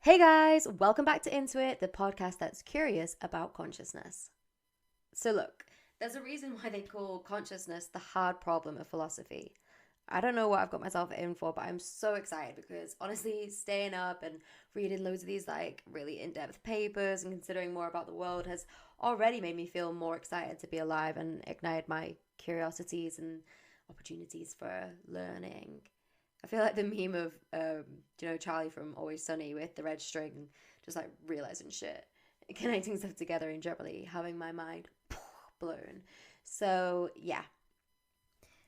Hey guys, welcome back to Into It, the podcast that's curious about consciousness. So, look, there's a reason why they call consciousness the hard problem of philosophy. I don't know what I've got myself in for, but I'm so excited because honestly, staying up and reading loads of these really in depth papers and considering more about the world has already made me feel more excited to be alive and ignited my curiosities and opportunities for learning. I feel like the meme of Charlie from Always Sunny with the red string, just like realizing shit, connecting stuff together and generally having my mind blown. So yeah,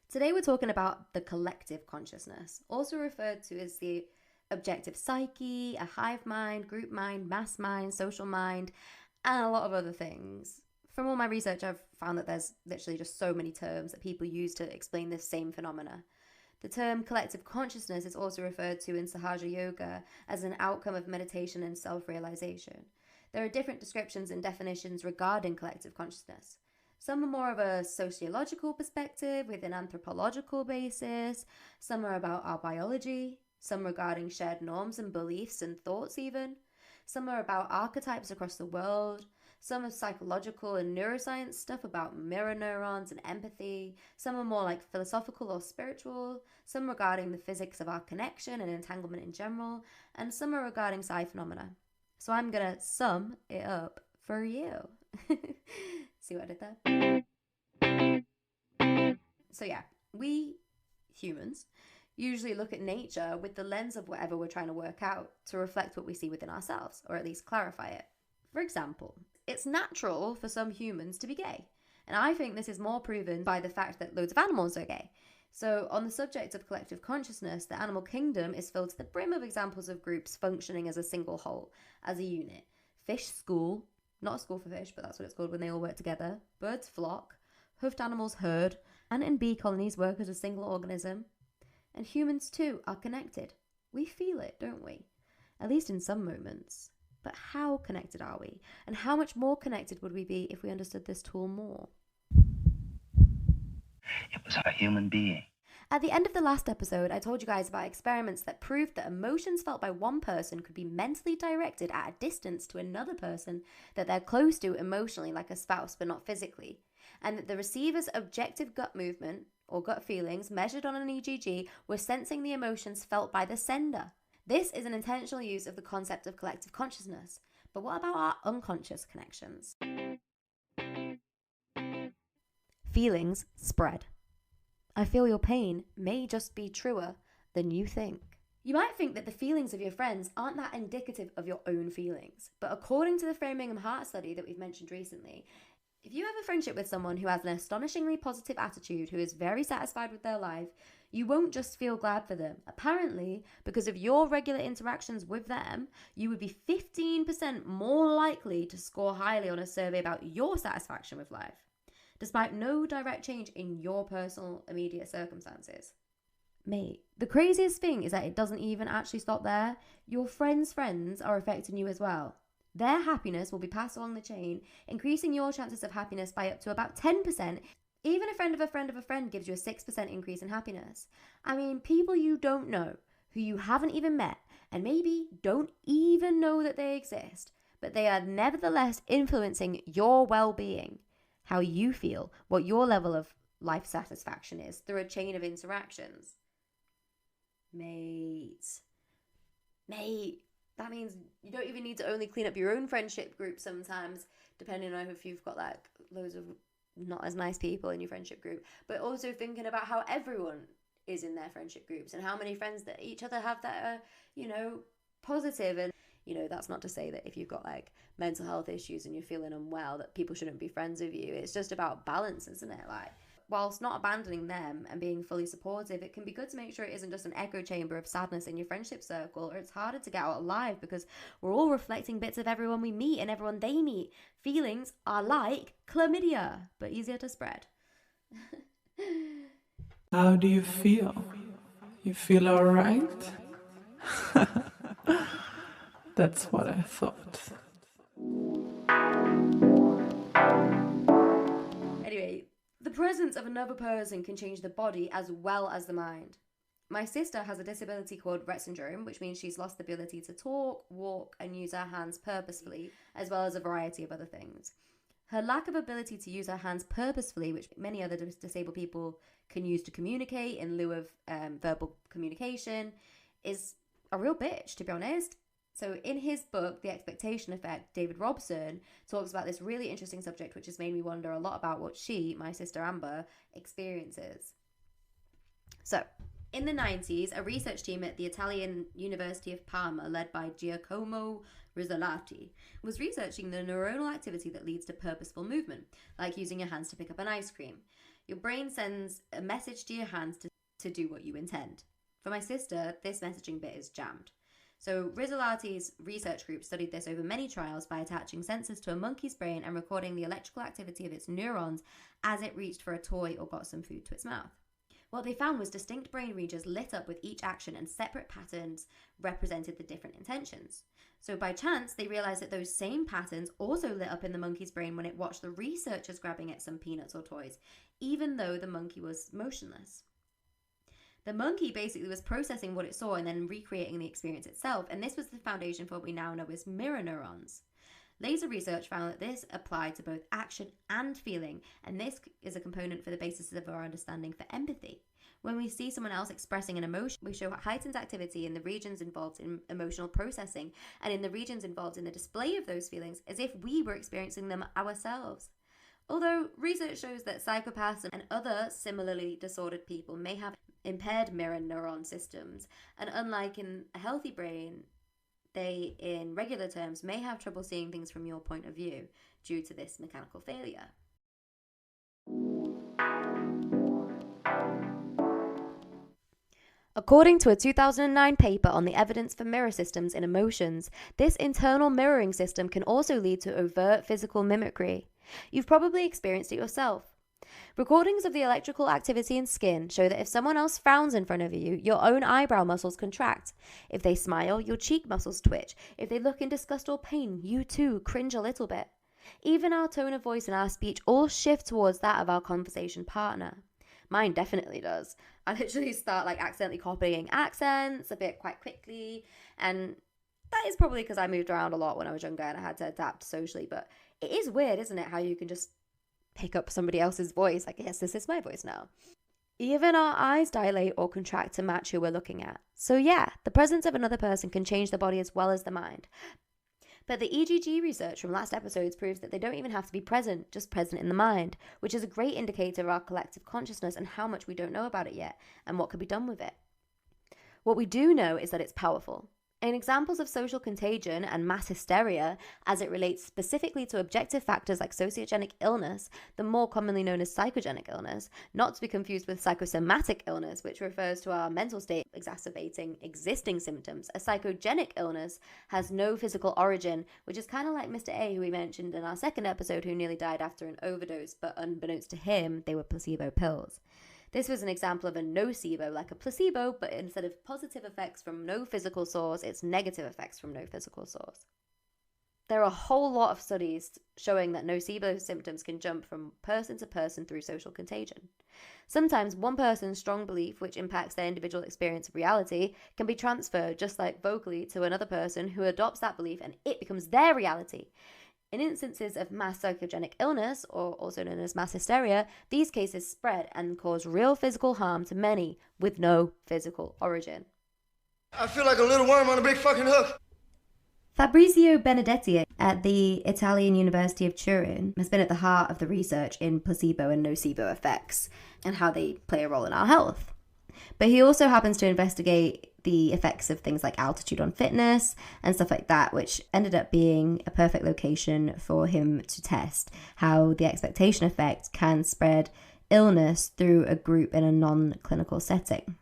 today we're talking about the collective consciousness, also referred to as the objective psyche, a hive mind, group mind, mass mind, social mind, and a lot of other things. From all my research, I've found that there's literally just so many terms that people use to explain this same phenomena. The term collective consciousness is also referred to in Sahaja Yoga as an outcome of meditation and self-realization. There are different descriptions and definitions regarding collective consciousness. Some are more of a sociological perspective with an anthropological basis. Some are about our biology. Some regarding shared norms and beliefs and thoughts even. Some are about archetypes across the world. Some are psychological and neuroscience stuff about mirror neurons and empathy. Some are more like philosophical or spiritual. Some regarding the physics of our connection and entanglement in general. And some are regarding psi phenomena. So I'm going to sum it up for you. See what I did there? So yeah, we humans usually look at nature with the lens of whatever we're trying to work out to reflect what we see within ourselves, or at least clarify it. For example, it's natural for some humans to be gay. And I think this is more proven by the fact that loads of animals are gay. So on the subject of collective consciousness, the animal kingdom is filled to the brim of examples of groups functioning as a single whole, as a unit. Fish school, not a school for fish, but that's what it's called when they all work together. Birds flock, hoofed animals herd, ant and bee colonies work as a single organism. And humans too are connected. We feel it, don't we? At least in some moments. But how connected are we? And how much more connected would we be if we understood this tool more? It was a human being. At the end of the last episode, I told you guys about experiments that proved that emotions felt by one person could be mentally directed at a distance to another person that they're close to emotionally, like a spouse, but not physically. And that the receiver's objective gut movement, or gut feelings, measured on an EEG, were sensing the emotions felt by the sender. This is an intentional use of the concept of collective consciousness. But what about our unconscious connections? Feelings spread. I feel your pain may just be truer than you think. You might think that the feelings of your friends aren't that indicative of your own feelings, but according to the Framingham Heart study that we've mentioned recently, if you have a friendship with someone who has an astonishingly positive attitude, who is very satisfied with their life, you won't just feel glad for them. Apparently, because of your regular interactions with them, you would be 15% more likely to score highly on a survey about your satisfaction with life, despite no direct change in your personal immediate circumstances. Mate, the craziest thing is that it doesn't even actually stop there. Your friends' friends are affecting you as well. Their happiness will be passed along the chain, increasing your chances of happiness by up to about 10%. Even a friend of a friend of a friend gives you a 6% increase in happiness. I mean, people you don't know, who you haven't even met, and maybe don't even know that they exist, but they are nevertheless influencing your well-being, how you feel, what your level of life satisfaction is through a chain of interactions. Mate, that means you don't even need to only clean up your own friendship group sometimes, depending on if you've got like loads of not as nice people in your friendship group, but also thinking about how everyone is in their friendship groups and how many friends that each other have that are, positive. And, that's not to say that if you've got like mental health issues and you're feeling unwell, that people shouldn't be friends with you. It's just about balance, isn't it? Like, whilst not abandoning them and being fully supportive, it can be good to make sure it isn't just an echo chamber of sadness in your friendship circle, or it's harder to get out alive because we're all reflecting bits of everyone we meet and everyone they meet. Feelings are like chlamydia, but easier to spread. How do you feel? You feel alright? That's what I thought. Anyway, the presence of another person can change the body as well as the mind. My sister has a disability called Rett syndrome, which means she's lost the ability to talk, walk, and use her hands purposefully, as well as a variety of other things. Her lack of ability to use her hands purposefully, which many other disabled people can use to communicate in lieu of verbal communication, is a real bitch, to be honest. So in his book, The Expectation Effect, David Robson talks about this really interesting subject, which has made me wonder a lot about what she, my sister Amber, experiences. So, in the 90s, a research team at the Italian University of Parma, led by Giacomo Rizzolatti, was researching the neuronal activity that leads to purposeful movement, like using your hands to pick up an ice cream. Your brain sends a message to your hands to do what you intend. For my sister, this messaging bit is jammed. So Rizzolatti's research group studied this over many trials by attaching sensors to a monkey's brain and recording the electrical activity of its neurons as it reached for a toy or got some food to its mouth. What they found was distinct brain regions lit up with each action, and separate patterns represented the different intentions. So by chance, they realized that those same patterns also lit up in the monkey's brain when it watched the researchers grabbing at some peanuts or toys, even though the monkey was motionless. The monkey basically was processing what it saw and then recreating the experience itself, and this was the foundation for what we now know as mirror neurons. Later research found that this applied to both action and feeling, and this is a component for the basis of our understanding for empathy. When we see someone else expressing an emotion, we show heightened activity in the regions involved in emotional processing and in the regions involved in the display of those feelings as if we were experiencing them ourselves. Although research shows that psychopaths and other similarly disordered people may have impaired mirror neuron systems, and unlike in a healthy brain, they, in regular terms, may have trouble seeing things from your point of view due to this mechanical failure. According to a 2009 paper on the evidence for mirror systems in emotions, this internal mirroring system can also lead to overt physical mimicry. You've probably experienced it yourself. Recordings of the electrical activity in skin show that if someone else frowns in front of you, your own eyebrow muscles contract. If they smile, your cheek muscles twitch. If they look in disgust or pain, you too cringe a little bit. Even our tone of voice and our speech all shift towards that of our conversation partner. Mine definitely does. I literally start accidentally copying accents a bit quite quickly, and that is probably because I moved around a lot when I was younger and I had to adapt socially, but it is weird, isn't it, how you can just pick up somebody else's voice. Like, yes, this is my voice now. Even our eyes dilate or contract to match who we're looking at. So yeah, the presence of another person can change the body as well as the mind. But the EEG research from last episodes proves that they don't even have to be present, just present in the mind, which is a great indicator of our collective consciousness and how much we don't know about it yet and what could be done with it. What we do know is that it's powerful. In examples of social contagion and mass hysteria, as it relates specifically to objective factors like sociogenic illness, the more commonly known as psychogenic illness, not to be confused with psychosomatic illness, which refers to our mental state exacerbating existing symptoms. A psychogenic illness has no physical origin, which is kind of like Mr. A, who we mentioned in our second episode, who nearly died after an overdose, but unbeknownst to him, they were placebo pills. This was an example of a nocebo, like a placebo, but instead of positive effects from no physical source, it's negative effects from no physical source. There are a whole lot of studies showing that nocebo symptoms can jump from person to person through social contagion. Sometimes one person's strong belief, which impacts their individual experience of reality, can be transferred just like vocally to another person who adopts that belief and it becomes their reality. In instances of mass psychogenic illness, or also known as mass hysteria, these cases spread and cause real physical harm to many with no physical origin. I feel like a little worm on a big fucking hook. Fabrizio Benedetti at the Italian University of Turin has been at the heart of the research in placebo and nocebo effects and how they play a role in our health. But he also happens to investigate the effects of things like altitude on fitness and stuff like that, which ended up being a perfect location for him to test how the expectation effect can spread illness through a group in a non-clinical setting.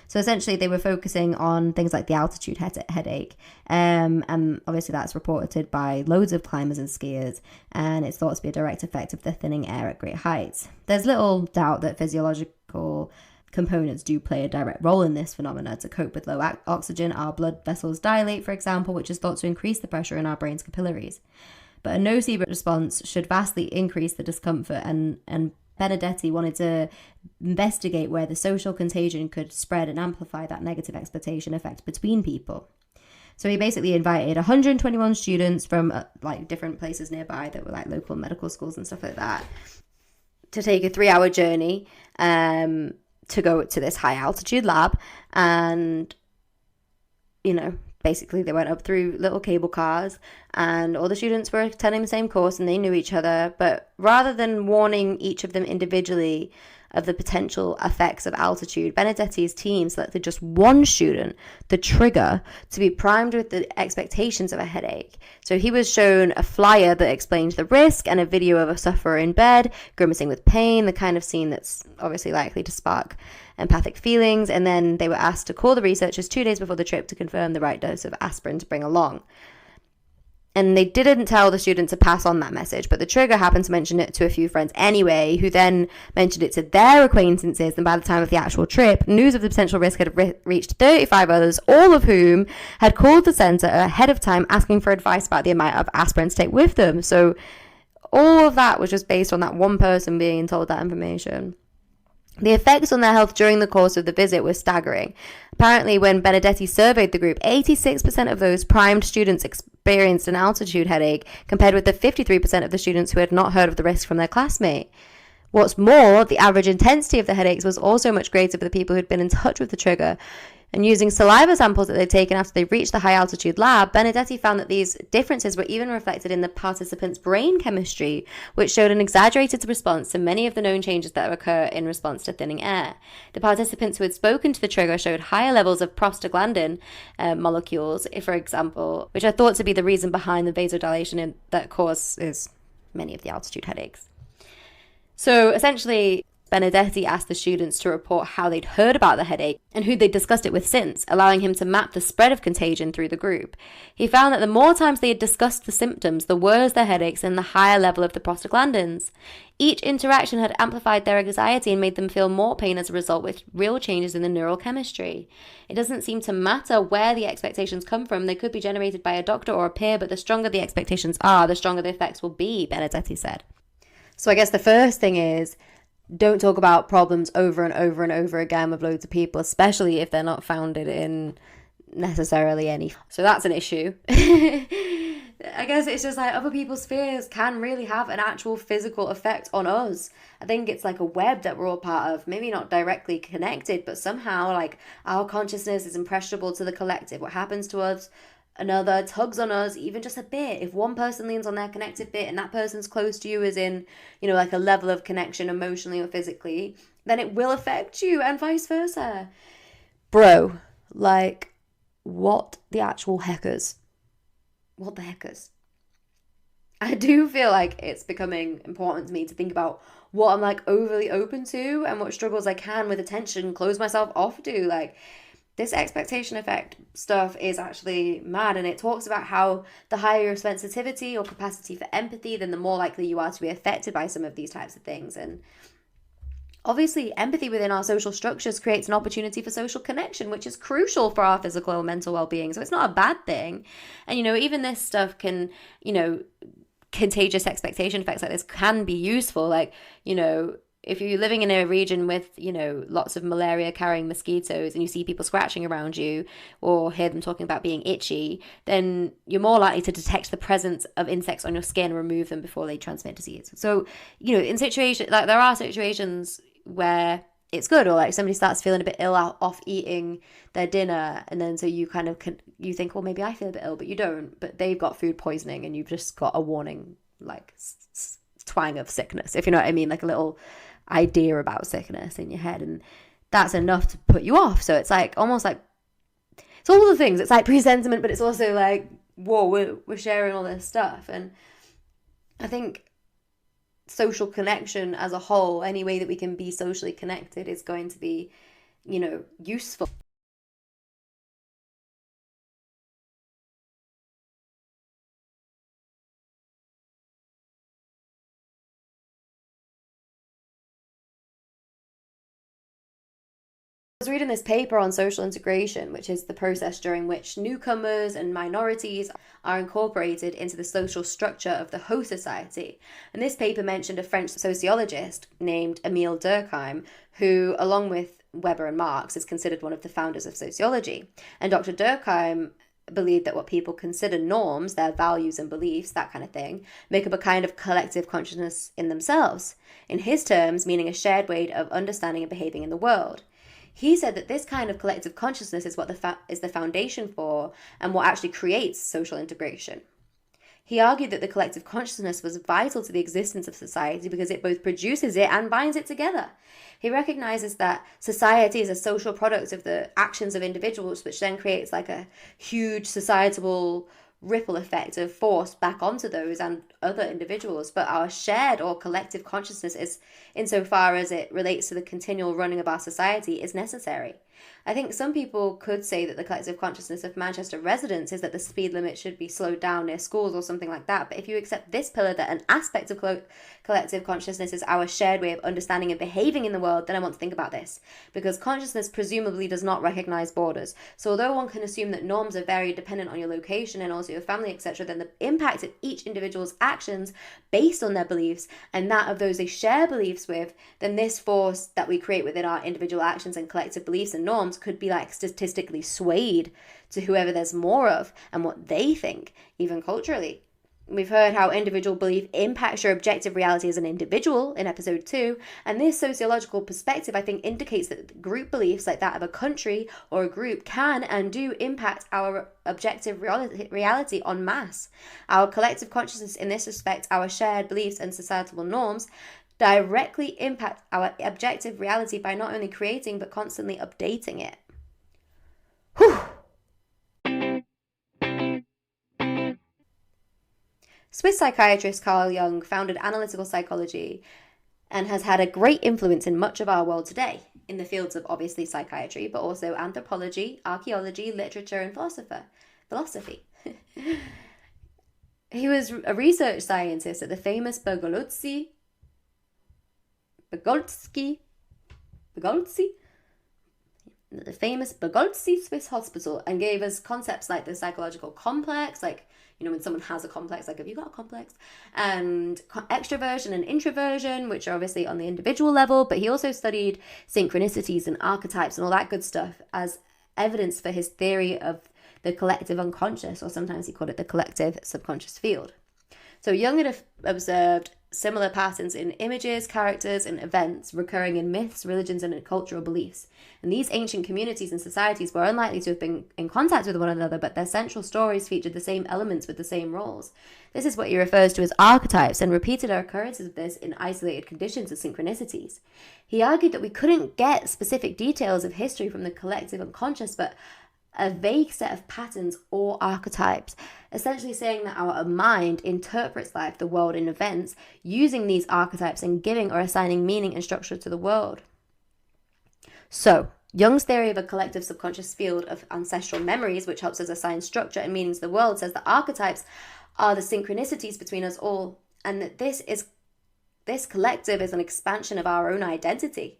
So essentially they were focusing on things like the altitude headache, and obviously that's reported by loads of climbers and skiers, and it's thought to be a direct effect of the thinning air at great heights. There's little doubt that physiological components do play a direct role in this phenomena. To cope with low oxygen, our blood vessels dilate, for example, which is thought to increase the pressure in our brain's capillaries. But a nocebo response should vastly increase the discomfort and Benedetti wanted to investigate where the social contagion could spread and amplify that negative expectation effect between people. So he basically invited 121 students from like different places nearby that were like local medical schools and stuff like that to take a 3-hour journey to go to this high altitude lab. And, you know, basically they went up through little cable cars and all the students were attending the same course and they knew each other. But rather than warning each of them individually of the potential effects of altitude, Benedetti's team selected just one student, the trigger, to be primed with the expectations of a headache. So he was shown a flyer that explained the risk and a video of a sufferer in bed, grimacing with pain, the kind of scene that's obviously likely to spark empathic feelings. And then they were asked to call the researchers 2 days before the trip to confirm the right dose of aspirin to bring along. And they didn't tell the student to pass on that message, but the trigger happened to mention it to a few friends anyway, who then mentioned it to their acquaintances. And by the time of the actual trip, news of the potential risk had reached 35 others, all of whom had called the centre ahead of time asking for advice about the amount of aspirin to take with them. So all of that was just based on that one person being told that information. The effects on their health during the course of the visit were staggering. Apparently, when Benedetti surveyed the group, 86% of those primed students experienced an altitude headache, compared with the 53% of the students who had not heard of the risk from their classmate. What's more, the average intensity of the headaches was also much greater for the people who'd been in touch with the trigger. And using saliva samples that they'd taken after they reached the high altitude lab, Benedetti found that these differences were even reflected in the participants' brain chemistry, which showed an exaggerated response to many of the known changes that occur in response to thinning air. The participants who had spoken to the trigger showed higher levels of prostaglandin molecules, for example, which are thought to be the reason behind the vasodilation that causes many of the altitude headaches. So essentially, Benedetti asked the students to report how they'd heard about the headache and who they'd discussed it with since, allowing him to map the spread of contagion through the group. He found that the more times they had discussed the symptoms, the worse their headaches and the higher level of the prostaglandins. Each interaction had amplified their anxiety and made them feel more pain as a result, with real changes in the neural chemistry. It doesn't seem to matter where the expectations come from. They could be generated by a doctor or a peer, but the stronger the expectations are, the stronger the effects will be, Benedetti said. So I guess the first thing is, don't talk about problems over and over and over again with loads of people, especially if they're not founded in necessarily any. So that's an issue. I guess it's just like other people's fears can really have an actual physical effect on us. I think it's like a web that we're all part of, maybe not directly connected, but somehow like our consciousness is impressionable to the collective. What happens to us, another tugs on us even just a bit. If one person leans on their connected bit and that person's close to you, is in, you know, like a level of connection emotionally or physically, then it will affect you and vice versa. Bro, like, what the actual heckers? What the heckers? I do feel like it's becoming important to me to think about what I'm like overly open to and what struggles I can with attention close myself off to. Like, this expectation effect stuff is actually mad, and it talks about how the higher your sensitivity or capacity for empathy, then the more likely you are to be affected by some of these types of things. And obviously, empathy within our social structures creates an opportunity for social connection, which is crucial for our physical and mental well-being. So it's not a bad thing. And, you know, even this stuff can, you know, contagious expectation effects like this can be useful. Like, you know, if you're living in a region with, you know, lots of malaria-carrying mosquitoes and you see people scratching around you or hear them talking about being itchy, then you're more likely to detect the presence of insects on your skin and remove them before they transmit disease. So, you know, in situations, like there are situations where it's good, or like somebody starts feeling a bit ill off eating their dinner, and then so you kind of you think, well, maybe I feel a bit ill, but you don't, but they've got food poisoning and you've just got a warning, like twang of sickness, if you know what I mean, like a little idea about sickness in your head, and that's enough to put you off. So it's like almost like it's all the things. It's like presentiment, but it's also like, whoa, we're sharing all this stuff. And I think social connection as a whole, any way that we can be socially connected, is going to be, you know, useful. was reading this paper on social integration, which is the process during which newcomers and minorities are incorporated into the social structure of the host society. And this paper mentioned a French sociologist named Émile Durkheim, who, along with Weber and Marx, is considered one of the founders of sociology. And Dr. Durkheim believed that what people consider norms, their values and beliefs, that kind of thing, make up a kind of collective consciousness in themselves. In his terms, meaning a shared way of understanding and behaving in the world. He said that this kind of collective consciousness is what is the foundation for and what actually creates social integration. He argued that the collective consciousness was vital to the existence of society because it both produces it and binds it together. He recognizes that society is a social product of the actions of individuals, which then creates like a huge societal ripple effect of force back onto those and other individuals. But our shared or collective consciousness is, insofar as it relates to the continual running of our society, is necessary. I think some people could say that the collective consciousness of Manchester residents is that the speed limit should be slowed down near schools or something like that. But if you accept this pillar, that an aspect of collective consciousness is our shared way of understanding and behaving in the world, then I want to think about this. Because consciousness presumably does not recognize borders. So although one can assume that norms are very dependent on your location and also your family, etc., then the impact of each individual's actions based on their beliefs and that of those they share beliefs with, then this force that we create within our individual actions and collective beliefs and norms could be like statistically swayed to whoever there's more of and what they think, even culturally. We've heard how individual belief impacts your objective reality as an individual in episode 2, and this sociological perspective, I think, indicates that group beliefs like that of a country or a group can and do impact our objective reality en masse. Our collective consciousness in this respect, our shared beliefs and societal norms, directly impact our objective reality by not only creating but constantly updating it. Whew. Swiss psychiatrist Carl Jung founded analytical psychology and has had a great influence in much of our world today, in the fields of obviously psychiatry, but also anthropology, archaeology, literature, and philosophy. He was a research scientist at the famous Bogoluzzi, the famous Bogoluzzi Swiss hospital, and gave us concepts like the psychological complex, like, you know, when someone has a complex, like, have you got a complex? And extroversion and introversion, which are obviously on the individual level, but he also studied synchronicities and archetypes and all that good stuff as evidence for his theory of the collective unconscious, or sometimes he called it the collective subconscious field. So Jung had observed similar patterns in images, characters, and events recurring in myths, religions, and cultural beliefs. And these ancient communities and societies were unlikely to have been in contact with one another, but their central stories featured the same elements with the same roles. This is what he refers to as archetypes, and repeated occurrences of this in isolated conditions as synchronicities. He argued that we couldn't get specific details of history from the collective unconscious, but a vague set of patterns or archetypes, essentially saying that our mind interprets life, the world, and events using these archetypes and giving or assigning meaning and structure to the world. So, Jung's theory of a collective subconscious field of ancestral memories, which helps us assign structure and meaning to the world, says that archetypes are the synchronicities between us all, and that this collective is an expansion of our own identity.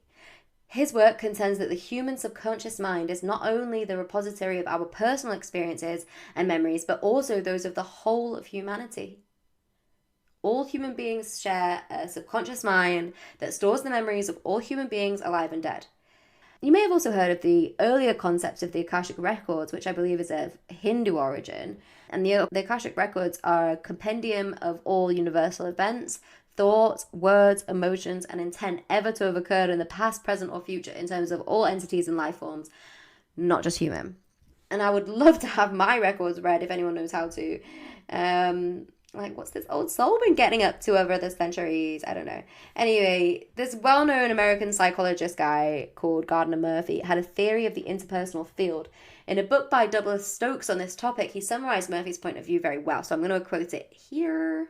His work contends that the human subconscious mind is not only the repository of our personal experiences and memories, but also those of the whole of humanity. All human beings share a subconscious mind that stores the memories of all human beings alive and dead. You may have also heard of the earlier concept of the Akashic Records, which I believe is of Hindu origin. And the Akashic Records are a compendium of all universal events, thoughts, words, emotions, and intent ever to have occurred in the past, present, or future in terms of all entities and life forms, not just human. And I would love to have my records read if anyone knows how to. Like, what's this old soul been getting up to over the centuries? I don't know. Anyway, this well-known American psychologist guy called Gardner Murphy had a theory of the interpersonal field. In a book by Douglas Stokes on this topic, he summarized Murphy's point of view very well, so I'm going to quote it here.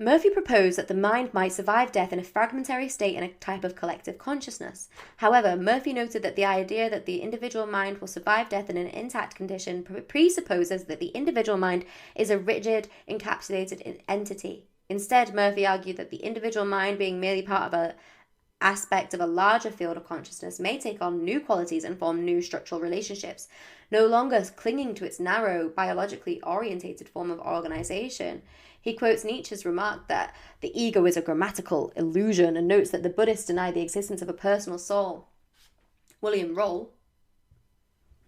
Murphy proposed that the mind might survive death in a fragmentary state in a type of collective consciousness. However, Murphy noted that the idea that the individual mind will survive death in an intact condition presupposes that the individual mind is a rigid, encapsulated entity. Instead, Murphy argued that the individual mind, being merely part of aspect of a larger field of consciousness may take on new qualities and form new structural relationships, no longer clinging to its narrow, biologically orientated form of organization. He quotes Nietzsche's remark that the ego is a grammatical illusion and notes that the Buddhists deny the existence of a personal soul. William Roll,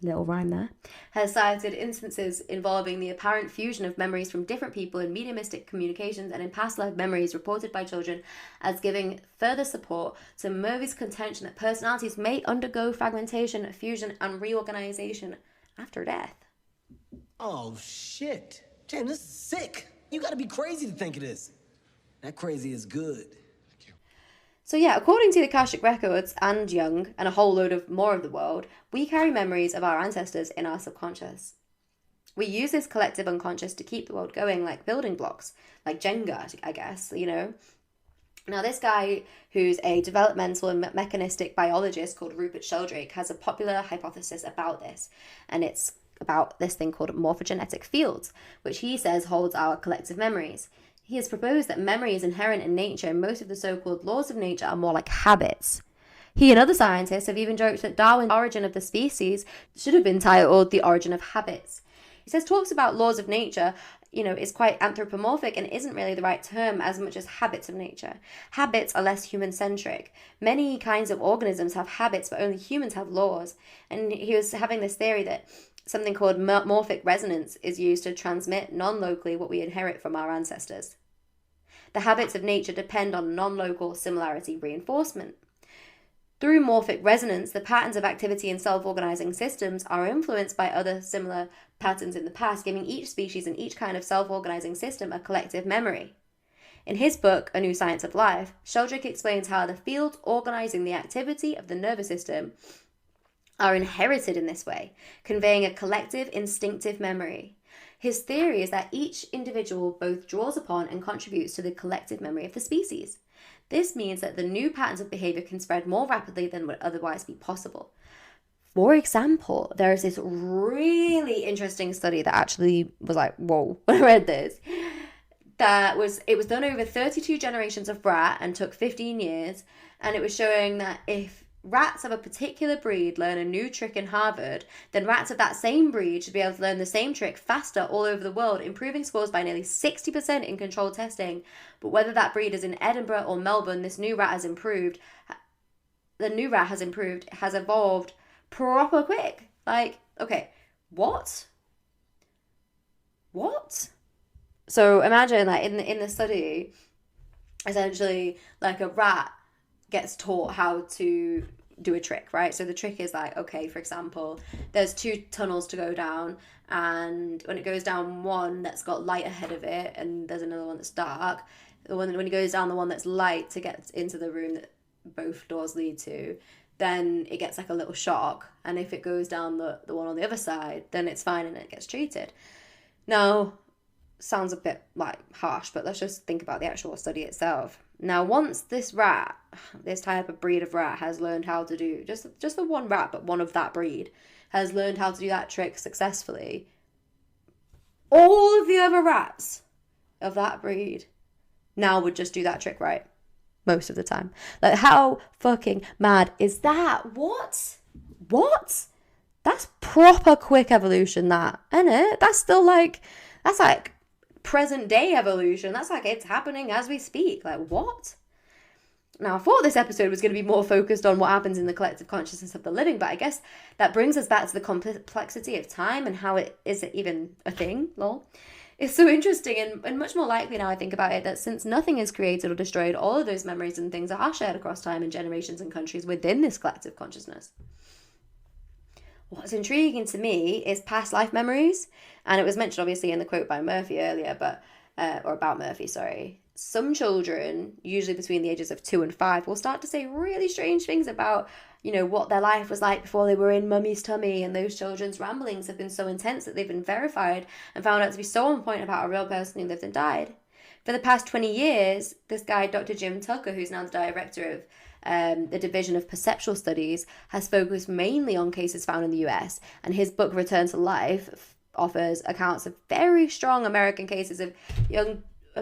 little rhyme there, has cited instances involving the apparent fusion of memories from different people in mediumistic communications and in past life memories reported by children as giving further support to Murphy's contention that personalities may undergo fragmentation, fusion, and reorganization after death. Oh, shit. Damn, this is sick. You gotta be crazy to think of this. That crazy is good. So yeah, according to the Akashic Records and Jung and a whole load of more of the world, we carry memories of our ancestors in our subconscious. We use this collective unconscious to keep the world going like building blocks, like Jenga, I guess, you know. Now this guy, who's a developmental and mechanistic biologist called Rupert Sheldrake, has a popular hypothesis about this, and it's about this thing called morphogenetic fields, which he says holds our collective memories. He has proposed that memory is inherent in nature and most of the so-called laws of nature are more like habits. He and other scientists have even joked that Darwin's Origin of the Species should have been titled The Origin of Habits. He says talks about laws of nature, is quite anthropomorphic and isn't really the right term as much as habits of nature. Habits are less human-centric. Many kinds of organisms have habits, but only humans have laws. And he was having this theory that something called morphic resonance is used to transmit non-locally what we inherit from our ancestors. The habits of nature depend on non-local similarity reinforcement. Through morphic resonance, the patterns of activity in self-organizing systems are influenced by other similar patterns in the past, giving each species and each kind of self-organizing system a collective memory. In his book, A New Science of Life, Sheldrake explains how the fields organizing the activity of the nervous system are inherited in this way, conveying a collective instinctive memory. His theory is that each individual both draws upon and contributes to the collective memory of the species. This means that the new patterns of behavior can spread more rapidly than would otherwise be possible. For example, there is this really interesting study that actually was like, whoa, when I read this. It was done over 32 generations of rat and took 15 years. And it was showing that if rats of a particular breed learn a new trick in Harvard, then rats of that same breed should be able to learn the same trick faster all over the world, improving scores by nearly 60% in controlled testing. But whether that breed is in Edinburgh or Melbourne, this new rat has improved. The new rat has evolved proper quick. Like, okay, what? So imagine, like, in the study, essentially, like, a rat gets taught how to do a trick, right? So the trick is like, okay, for example, there's 2 tunnels to go down, and when it goes down one that's got light ahead of it, and there's another one that's dark, when it goes down the one that's light to get into the room that both doors lead to, then it gets like a little shock, and if it goes down the one on the other side, then it's fine and it gets treated. Now, sounds a bit like harsh, but let's just think about the actual study itself. Now, once this type of breed of rat has learned how to do, just the one rat, but one of that breed, has learned how to do that trick successfully, all of the other rats of that breed now would just do that trick right. Most of the time. Like, how fucking mad is that? What? That's proper quick evolution, that, isn't it? That's like present day evolution. That's like it's happening as we speak. Like, what? Now, I thought this episode was going to be more focused on what happens in the collective consciousness of the living, but I guess that brings us back to the complexity of time and how it is even a thing, lol. It's so interesting and much more likely now I think about it that since nothing is created or destroyed, all of those memories and things are shared across time and generations and countries within this collective consciousness. What's intriguing to me is past life memories, and it was mentioned obviously in the quote by Murphy earlier, or about Murphy, sorry. Some children, usually between the ages of 2 and 5, will start to say really strange things about, what their life was like before they were in mummy's tummy, and those children's ramblings have been so intense that they've been verified and found out to be so on point about a real person who lived and died. For the past 20 years, this guy, Dr. Jim Tucker, who's now the director of the Division of Perceptual Studies, has focused mainly on cases found in the US, and his book Return to Life offers accounts of very strong American cases of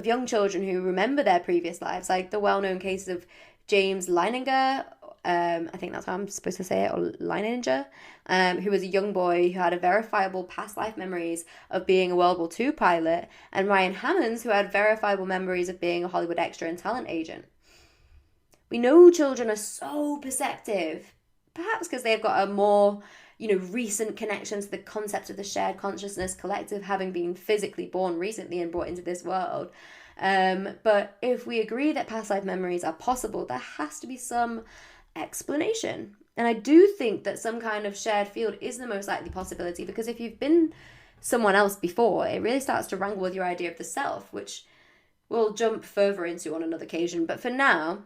young children who remember their previous lives, like the well-known cases of James Leininger, I think that's how I'm supposed to say it, or Leininger, who was a young boy who had a verifiable past life memories of being a World War II pilot, and Ryan Hammonds, who had verifiable memories of being a Hollywood extra and talent agent. We know children are so perceptive, perhaps because they've got a more, recent connection to the concept of the shared consciousness collective, having been physically born recently and brought into this world. But if we agree that past life memories are possible, there has to be some explanation. And I do think that some kind of shared field is the most likely possibility, because if you've been someone else before, it really starts to wrangle with your idea of the self, which we'll jump further into on another occasion. But for now,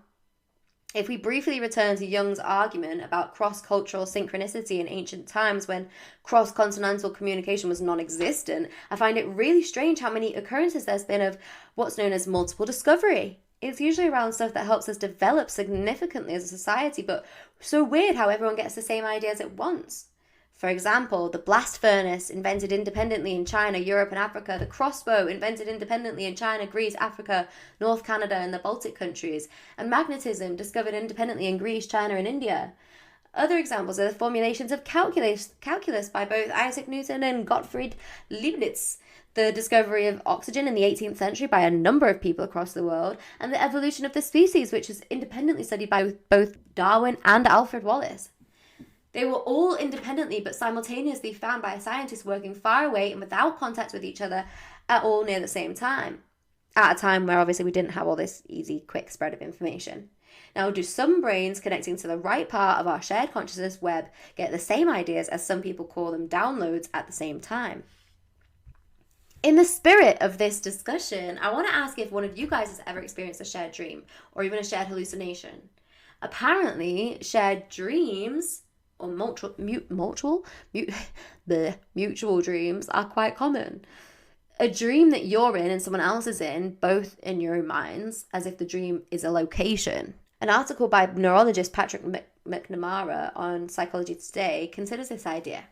if we briefly return to Jung's argument about cross-cultural synchronicity in ancient times when cross-continental communication was non-existent, I find it really strange how many occurrences there's been of what's known as multiple discovery. It's usually around stuff that helps us develop significantly as a society, but so weird how everyone gets the same ideas at once. For example, the blast furnace invented independently in China, Europe and Africa, the crossbow invented independently in China, Greece, Africa, North Canada and the Baltic countries, and magnetism discovered independently in Greece, China and India. Other examples are the formulations of calculus by both Isaac Newton and Gottfried Leibniz, the discovery of oxygen in the 18th century by a number of people across the world, and the evolution of the species, which was independently studied by both Darwin and Alfred Wallace. They were all independently but simultaneously found by scientists working far away and without contact with each other at all near the same time, at a time where obviously we didn't have all this easy, quick spread of information. Now, do some brains connecting to the right part of our shared consciousness web get the same ideas, as some people call them, downloads at the same time? In the spirit of this discussion, I want to ask if one of you guys has ever experienced a shared dream or even a shared hallucination. Apparently, shared dreams or mutual dreams are quite common. A dream that you're in and someone else is in, both in your own minds, as if the dream is a location. An article by neurologist Patrick McNamara on Psychology Today considers this idea.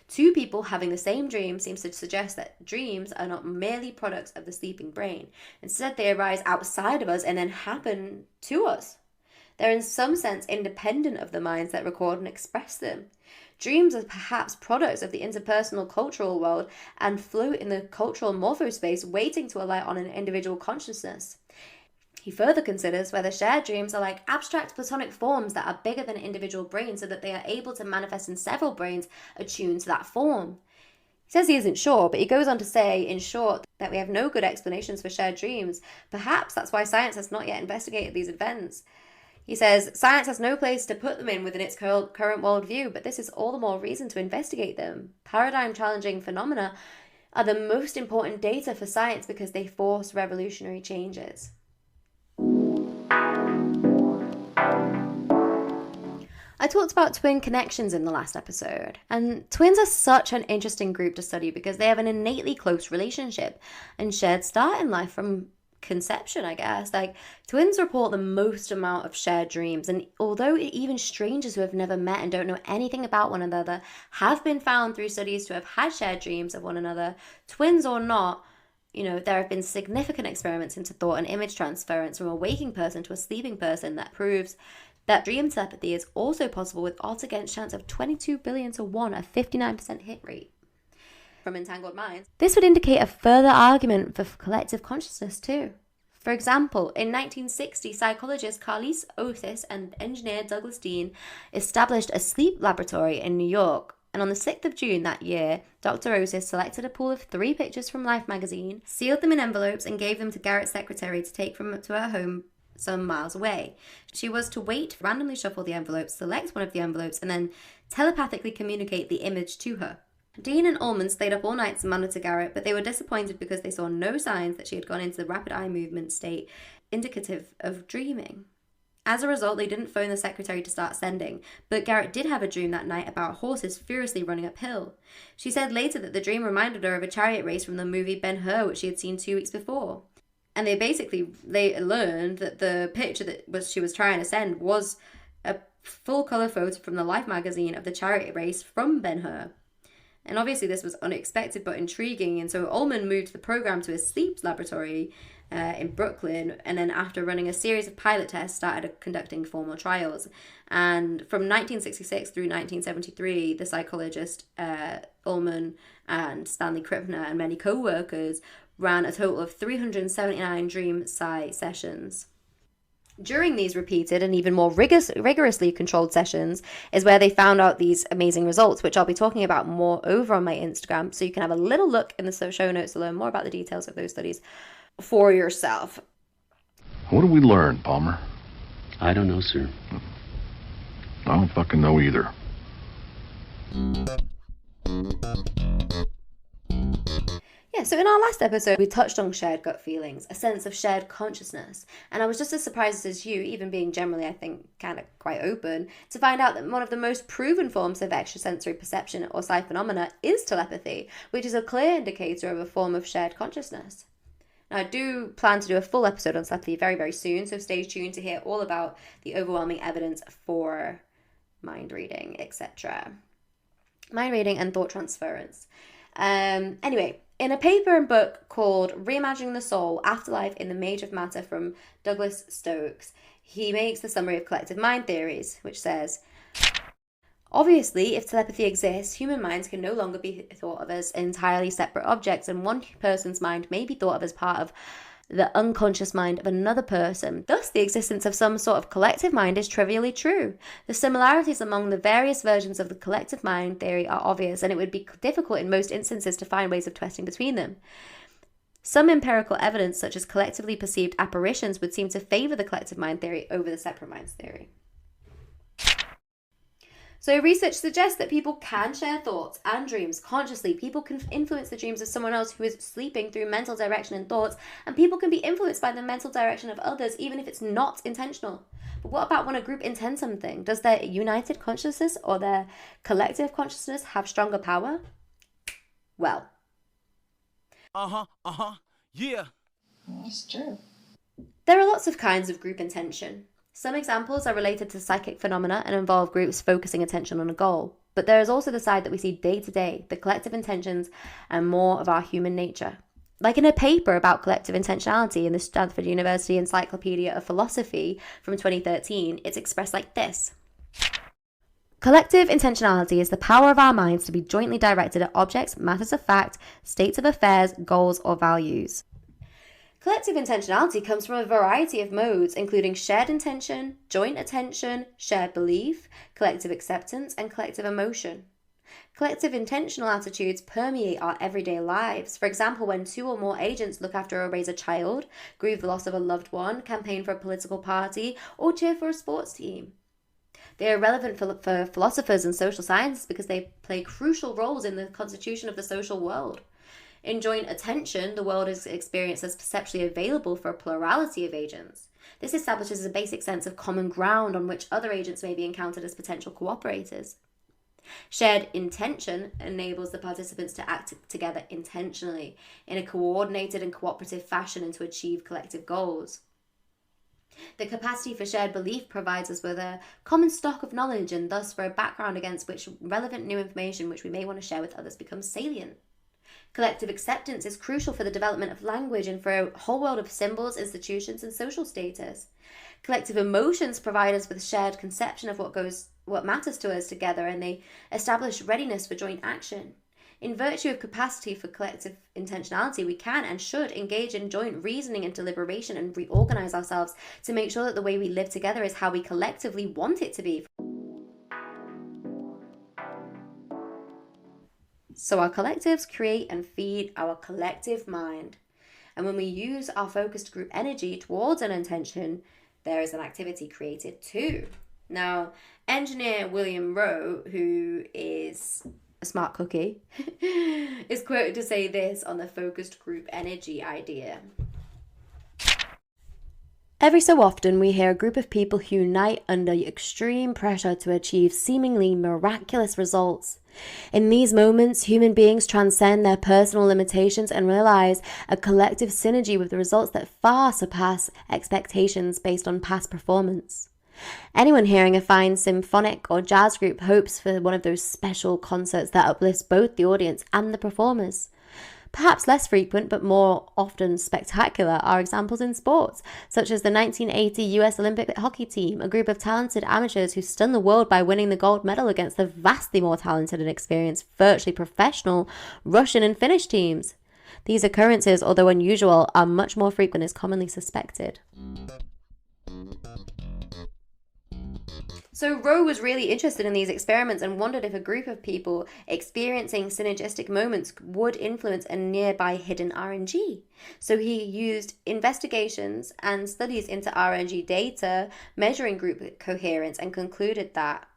Two people having the same dream seems to suggest that dreams are not merely products of the sleeping brain. Instead, they arise outside of us and then happen to us. They're in some sense independent of the minds that record and express them. Dreams are perhaps products of the interpersonal cultural world and float in the cultural morphospace, waiting to alight on an individual consciousness. He further considers whether shared dreams are like abstract platonic forms that are bigger than an individual brain, so that they are able to manifest in several brains attuned to that form. He says he isn't sure, but he goes on to say, in short, that we have no good explanations for shared dreams. Perhaps that's why science has not yet investigated these events. He says, science has no place to put them in within its current worldview, but this is all the more reason to investigate them. Paradigm-challenging phenomena are the most important data for science because they force revolutionary changes. I talked about twin connections in the last episode, and twins are such an interesting group to study because they have an innately close relationship and shared start in life from conception, I guess. Like, twins report the most amount of shared dreams, and although even strangers who have never met and don't know anything about one another have been found through studies to have had shared dreams of one another, twins or not, there have been significant experiments into thought and image transference from a waking person to a sleeping person that proves that dream telepathy is also possible with odds against chance of 22 billion to 1, a 59% hit rate from Entangled Minds. This would indicate a further argument for collective consciousness too. For example, in 1960, psychologist Carlis Osis and engineer Douglas Dean established a sleep laboratory in New York. And on the 6th of June that year, Dr. Osis selected a pool of 3 pictures from Life magazine, sealed them in envelopes, and gave them to Garrett's secretary to take to her home some miles away. She was to wait, randomly shuffle the envelopes, select one of the envelopes, and then telepathically communicate the image to her. Dean and Ullman stayed up all night to monitor Garrett, but they were disappointed because they saw no signs that she had gone into the rapid eye movement state indicative of dreaming. As a result, they didn't phone the secretary to start sending, but Garrett did have a dream that night about horses furiously running uphill. She said later that the dream reminded her of a chariot race from the movie Ben-Hur, which she had seen 2 weeks before. And they learned that the picture that she was trying to send was a full-colour photo from the Life magazine of the chariot race from Ben-Hur. And obviously this was unexpected but intriguing, and so Ullman moved the program to a sleep laboratory in Brooklyn, and then after running a series of pilot tests, started conducting formal trials. And from 1966 through 1973, the psychologist Ullman and Stanley Krippner and many co-workers ran a total of 379 dream psi sessions. During these repeated and even more rigorously controlled sessions is where they found out these amazing results, which I'll be talking about more over on my Instagram, so you can have a little look in the show notes to learn more about the details of those studies for yourself. What did we learn, Palmer? I don't know, sir. I don't fucking know either. Yeah, so in our last episode, we touched on shared gut feelings, a sense of shared consciousness. And I was just as surprised as you, even being generally, I think, kind of quite open, to find out that one of the most proven forms of extrasensory perception or psi phenomena is telepathy, which is a clear indicator of a form of shared consciousness. Now, I do plan to do a full episode on telepathy very, very soon, so stay tuned to hear all about the overwhelming evidence for mind reading, etc. Mind reading and thought transference. Anyway, in a paper and book called Reimagining the Soul, Afterlife in the Mage of Matter from Douglas Stokes, he makes the summary of collective mind theories, which says, obviously, if telepathy exists, human minds can no longer be thought of as entirely separate objects, and one person's mind may be thought of as part of the unconscious mind of another person. Thus, the existence of some sort of collective mind is trivially true. The similarities among the various versions of the collective mind theory are obvious, and it would be difficult in most instances to find ways of twisting between them. Some empirical evidence, such as collectively perceived apparitions, would seem to favor the collective mind theory over the separate minds theory. So research suggests that people can share thoughts and dreams consciously. People can influence the dreams of someone else who is sleeping through mental direction and thoughts, and people can be influenced by the mental direction of others, even if it's not intentional. But what about when a group intends something? Does their united consciousness or their collective consciousness have stronger power? Well. Yeah. That's true. There are lots of kinds of group intention. Some examples are related to psychic phenomena and involve groups focusing attention on a goal. But there is also the side that we see day to day, the collective intentions and more of our human nature. Like in a paper about collective intentionality in the Stanford University Encyclopedia of Philosophy from 2013, it's expressed like this. Collective intentionality is the power of our minds to be jointly directed at objects, matters of fact, states of affairs, goals, or values. Collective intentionality comes from a variety of modes, including shared intention, joint attention, shared belief, collective acceptance, and collective emotion. Collective intentional attitudes permeate our everyday lives. For example, when two or more agents look after or raise a child, grieve the loss of a loved one, campaign for a political party, or cheer for a sports team. They are relevant for philosophers and social scientists because they play crucial roles in the constitution of the social world. In joint attention, the world is experienced as perceptually available for a plurality of agents. This establishes a basic sense of common ground on which other agents may be encountered as potential cooperators. Shared intention enables the participants to act together intentionally in a coordinated and cooperative fashion and to achieve collective goals. The capacity for shared belief provides us with a common stock of knowledge and thus for a background against which relevant new information which we may want to share with others becomes salient. Collective acceptance is crucial for the development of language and for a whole world of symbols, institutions, and social status. Collective emotions provide us with a shared conception of what matters to us together, and they establish readiness for joint action. In virtue of capacity for collective intentionality, we can and should engage in joint reasoning and deliberation and reorganize ourselves to make sure that the way we live together is how we collectively want it to be. So our collectives create and feed our collective mind. And when we use our focused group energy towards an intention, there is an activity created too. Now, engineer William Rowe, who is a smart cookie, is quoted to say this on the focused group energy idea. Every so often, we hear a group of people who unite under extreme pressure to achieve seemingly miraculous results. In these moments, human beings transcend their personal limitations and realize a collective synergy with the results that far surpass expectations based on past performance. Anyone hearing a fine symphonic or jazz group hopes for one of those special concerts that uplifts both the audience and the performers. Perhaps less frequent but more often spectacular are examples in sports, such as the 1980 US Olympic hockey team, a group of talented amateurs who stunned the world by winning the gold medal against the vastly more talented and experienced, virtually professional Russian and Finnish teams. These occurrences, although unusual, are much more frequent as commonly suspected. So Rowe was really interested in these experiments and wondered if a group of people experiencing synergistic moments would influence a nearby hidden RNG. So he used investigations and studies into RNG data measuring group coherence and concluded that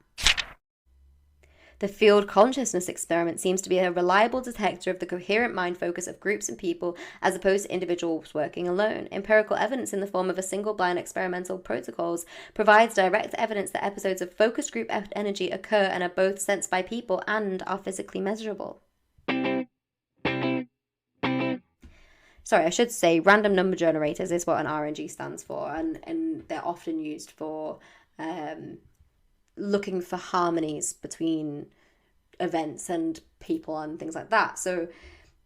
the field consciousness experiment seems to be a reliable detector of the coherent mind focus of groups and people as opposed to individuals working alone. Empirical evidence in the form of a single blind experimental protocols provides direct evidence that episodes of focused group energy occur and are both sensed by people and are physically measurable. Sorry, I should say random number generators is what an RNG stands for, and they're often used for looking for harmonies between events and people and things like that. So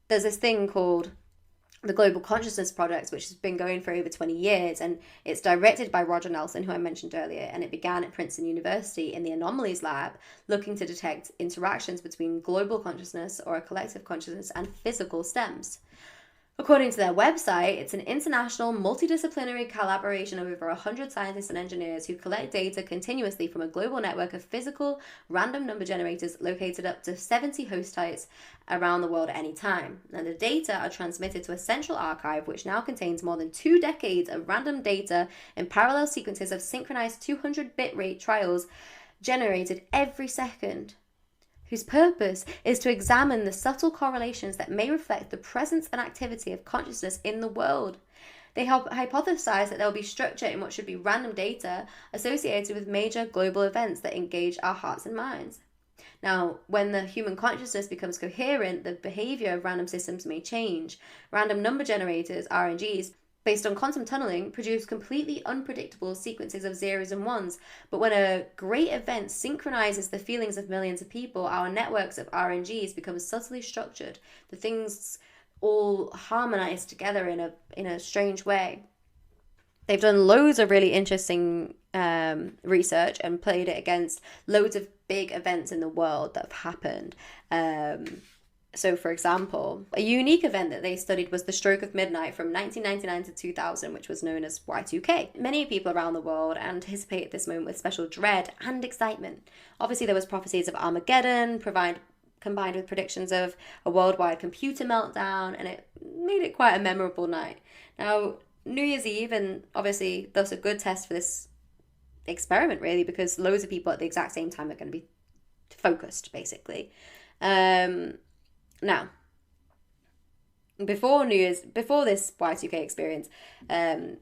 there's this thing called the Global Consciousness Project, which has been going for over 20 years, and it's directed by Roger Nelson, who I mentioned earlier, and it began at Princeton University in the Anomalies Lab, looking to detect interactions between global consciousness or a collective consciousness and physical stems. According to their website, it's an international multidisciplinary collaboration of over 100 scientists and engineers who collect data continuously from a global network of physical random number generators located up to 70 host sites around the world at any time. And the data are transmitted to a central archive which now contains more than 2 decades of random data in parallel sequences of synchronized 200 bit rate trials generated every second, whose purpose is to examine the subtle correlations that may reflect the presence and activity of consciousness in the world. They hypothesize that there will be structure in what should be random data associated with major global events that engage our hearts and minds. Now, when the human consciousness becomes coherent, the behavior of random systems may change. Random number generators, RNGs, based on quantum tunneling, produce completely unpredictable sequences of zeros and ones. But when a great event synchronizes the feelings of millions of people, our networks of RNGs become subtly structured. The things all harmonize together in a strange way. They've done loads of really interesting research and played it against loads of big events in the world that have happened. So, for example, a unique event that they studied was the stroke of midnight from 1999 to 2000, which was known as Y2K. Many people around the world anticipated this moment with special dread and excitement. Obviously, there was prophecies of Armageddon, combined with predictions of a worldwide computer meltdown, and it made it quite a memorable night. Now, New Year's Eve, and obviously thus a good test for this experiment, really, because loads of people at the exact same time are going to be focused, basically. Now, before this Y2K experience, Dean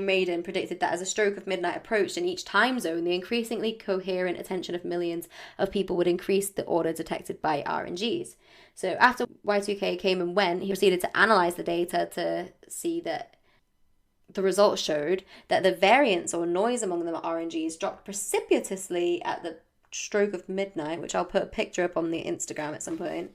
Radin predicted that as a stroke of midnight approached in each time zone, the increasingly coherent attention of millions of people would increase the order detected by RNGs. So after Y2K came and went, he proceeded to analyze the data to see that the results showed that the variance or noise among the RNGs dropped precipitously at the stroke of midnight, which I'll put a picture up on the Instagram at some point.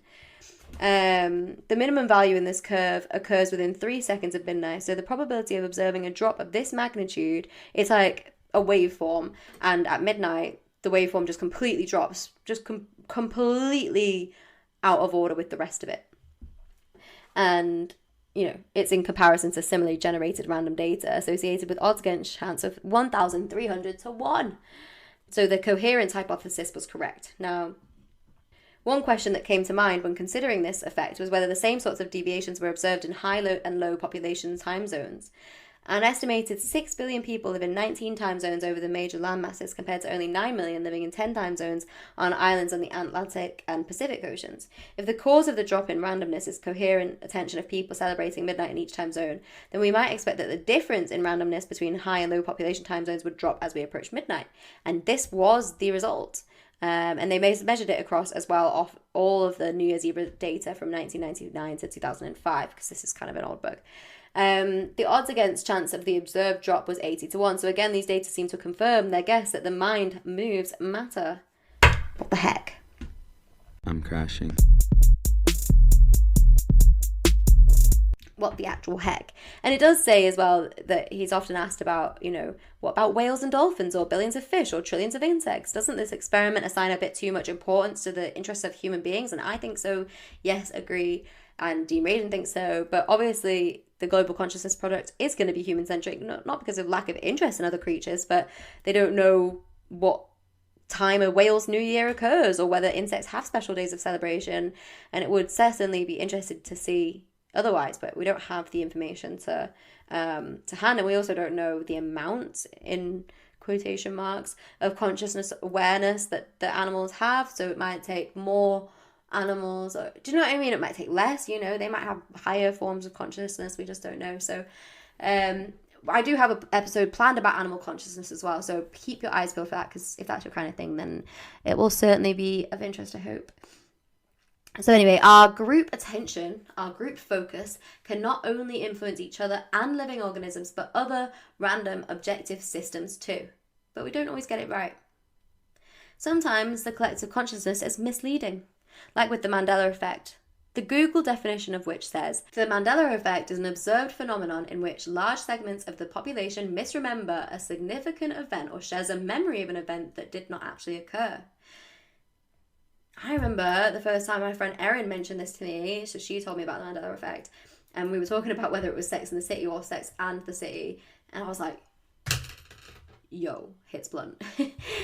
The minimum value in this curve occurs within 3 seconds of midnight, so the probability of observing a drop of this magnitude is like a waveform, and at midnight the waveform just completely drops, just completely out of order with the rest of it. And it's in comparison to similarly generated random data associated with odds against chance of 1,300 to 1. So the coherence hypothesis was correct. Now, one question that came to mind when considering this effect was whether the same sorts of deviations were observed in high and low population time zones. An estimated 6 billion people live in 19 time zones over the major land masses, compared to only 9 million living in 10 time zones on islands on the Atlantic and Pacific Oceans. If the cause of the drop in randomness is coherent attention of people celebrating midnight in each time zone, then we might expect that the difference in randomness between high and low population time zones would drop as we approach midnight. And this was the result. And they measured it across as well off all of the New Year's Eve data from 1999 to 2005, because this is kind of an old book. The odds against chance of the observed drop was 80-1. So again, these data seem to confirm their guess that the mind moves matter. What the heck? I'm crashing. What the actual heck? And it does say as well that he's often asked about, what about whales and dolphins, or billions of fish, or trillions of insects? Doesn't this experiment assign a bit too much importance to the interests of human beings? And I think so. Yes, agree. And Dean Radin thinks so. But obviously, the global consciousness product is going to be human-centric, not because of lack of interest in other creatures, but they don't know what time a whale's new year occurs, or whether insects have special days of celebration. And it would certainly be interesting to see otherwise, but we don't have the information to hand, and we also don't know the amount, in quotation marks, of consciousness awareness that the animals have. So it might take more animals, or, do you know what I mean? It might take less, they might have higher forms of consciousness, we just don't know. So I do have an episode planned about animal consciousness as well, so keep your eyes peeled for that, because if that's your kind of thing, then it will certainly be of interest, I hope. So anyway, our group attention, our group focus, can not only influence each other and living organisms, but other random objective systems too. But we don't always get it right. Sometimes the collective consciousness is misleading, like with the Mandela Effect, the Google definition of which says, the Mandela Effect is an observed phenomenon in which large segments of the population misremember a significant event or shares a memory of an event that did not actually occur. I remember the first time my friend Erin mentioned this to me, so she told me about the Mandela Effect, and we were talking about whether it was Sex and the City or Sex and the City, and I was like, yo, hits blunt.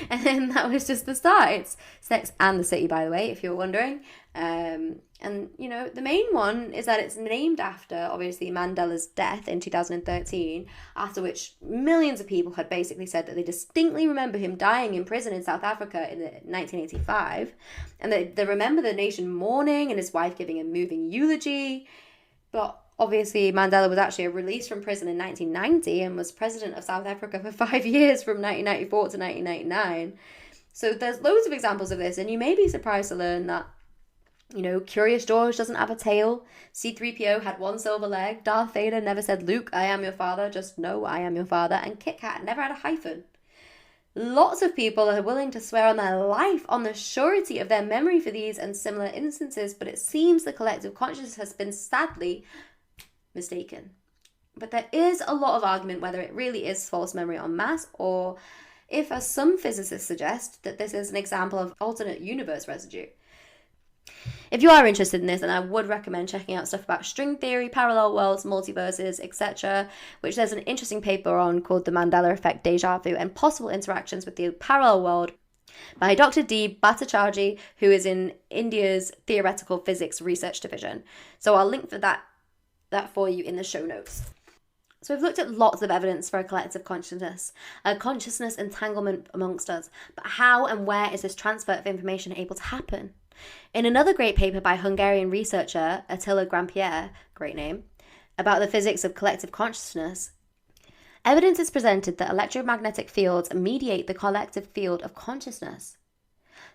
And then that was just the start. It's Sex and the City, by the way, if you're wondering. And, the main one is that it's named after, obviously, Mandela's death in 2013, after which millions of people had basically said that they distinctly remember him dying in prison in South Africa in 1985, and they remember the nation mourning and his wife giving a moving eulogy. But obviously, Mandela was actually released from prison in 1990 and was president of South Africa for 5 years, from 1994 to 1999. So there's loads of examples of this, and you may be surprised to learn that, Curious George doesn't have a tail, C-3PO had one silver leg, Darth Vader never said, Luke, I am your father, just no, I am your father, and Kit Kat never had a hyphen. Lots of people are willing to swear on their life on the surety of their memory for these and similar instances, but it seems the collective consciousness has been sadly mistaken. But there is a lot of argument whether it really is false memory en masse, or if, as some physicists suggest, that this is an example of alternate universe residue. If you are interested in this, then I would recommend checking out stuff about string theory, parallel worlds, multiverses, etc., which there's an interesting paper on called The Mandela Effect, Deja Vu, and Possible Interactions with the Parallel World by Dr. D. Bhattacharjee, who is in India's Theoretical Physics Research Division. So I'll link for that for you in the show notes. So we've looked at lots of evidence for a collective consciousness, a consciousness entanglement amongst us, but how and where is this transfer of information able to happen? In another great paper by Hungarian researcher Attila Grandpierre, great name, about the physics of collective consciousness, evidence is presented that electromagnetic fields mediate the collective field of consciousness.